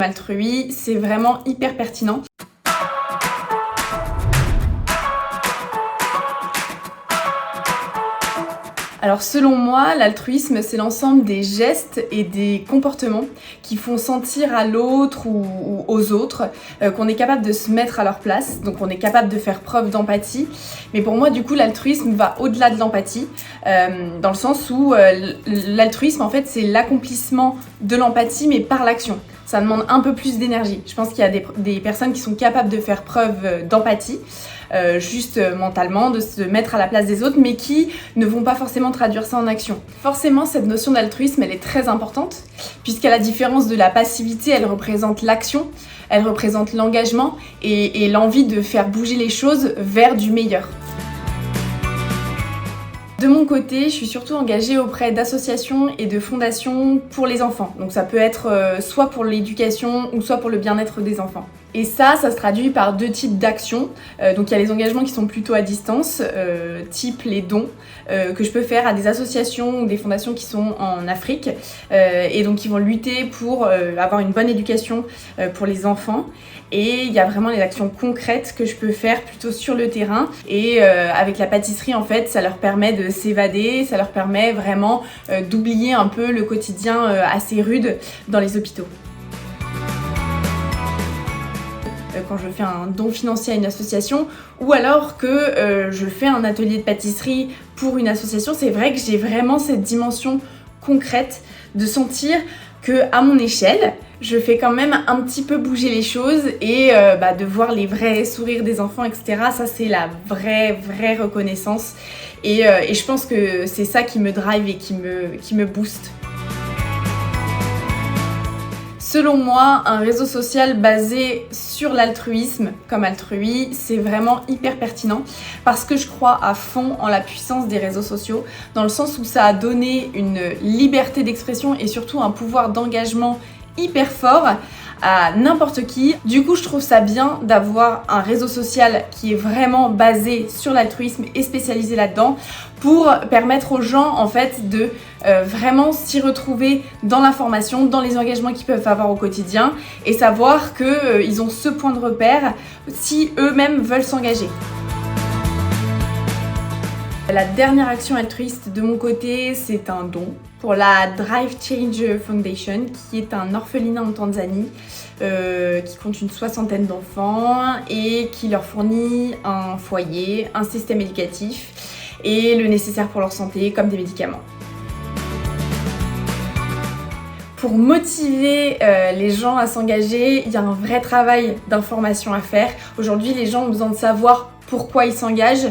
Altrui, c'est vraiment hyper pertinent. Alors selon moi, l'altruisme, c'est l'ensemble des gestes et des comportements qui font sentir à l'autre ou aux autres qu'on est capable de se mettre à leur place, donc on est capable de faire preuve d'empathie. Mais pour moi, du coup, l'altruisme va au-delà de l'empathie, dans le sens où l'altruisme, en fait, c'est l'accomplissement de l'empathie, mais par l'action. Ça demande un peu plus d'énergie. Je pense qu'il y a des personnes qui sont capables de faire preuve d'empathie, juste mentalement, de se mettre à la place des autres, mais qui ne vont pas forcément traduire ça en action. Forcément, cette notion d'altruisme, elle est très importante, puisqu'à la différence de la passivité, elle représente l'action, elle représente l'engagement et l'envie de faire bouger les choses vers du meilleur. De mon côté, je suis surtout engagée auprès d'associations et de fondations pour les enfants. Donc ça peut être soit pour l'éducation ou soit pour le bien-être des enfants. Et ça se traduit par deux types d'actions. Donc il y a les engagements qui sont plutôt à distance, type les dons, que je peux faire à des associations ou des fondations qui sont en Afrique, et donc qui vont lutter pour avoir une bonne éducation pour les enfants. Et il y a vraiment les actions concrètes que je peux faire plutôt sur le terrain. Et avec la pâtisserie, en fait, ça leur permet de s'évader, ça leur permet vraiment d'oublier un peu le quotidien assez rude dans les hôpitaux. Quand je fais un don financier à une association ou alors que je fais un atelier de pâtisserie pour une association, c'est vrai que j'ai vraiment cette dimension concrète de sentir que à mon échelle, je fais quand même un petit peu bouger les choses et de voir les vrais sourires des enfants, etc. Ça, c'est la vraie reconnaissance et je pense que c'est ça qui me drive et qui me booste. Selon moi, un réseau social basé sur l'altruisme, comme Altrui, c'est vraiment hyper pertinent parce que je crois à fond en la puissance des réseaux sociaux, dans le sens où ça a donné une liberté d'expression et surtout un pouvoir d'engagement hyper fort à n'importe qui. Du coup, je trouve ça bien d'avoir un réseau social qui est vraiment basé sur l'altruisme et spécialisé là-dedans pour permettre aux gens en fait de vraiment s'y retrouver dans l'information, dans les engagements qu'ils peuvent avoir au quotidien et savoir qu'ils ont ce point de repère si eux-mêmes veulent s'engager. La dernière action altruiste de mon côté, c'est un don pour la Drive Change Foundation, qui est un orphelinat en Tanzanie, qui compte une 60aine d'enfants et qui leur fournit un foyer, un système éducatif et le nécessaire pour leur santé, comme des médicaments. Pour motiver les gens à s'engager, il y a un vrai travail d'information à faire. Aujourd'hui, les gens ont besoin de savoir pourquoi ils s'engagent,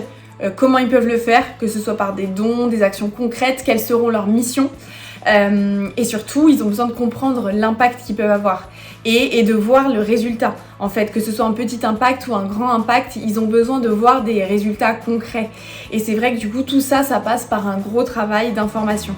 comment ils peuvent le faire, que ce soit par des dons, des actions concrètes, quelles seront leurs missions. Et surtout, ils ont besoin de comprendre l'impact qu'ils peuvent avoir et de voir le résultat. En fait, que ce soit un petit impact ou un grand impact, ils ont besoin de voir des résultats concrets. Et c'est vrai que du coup, tout ça, ça passe par un gros travail d'information.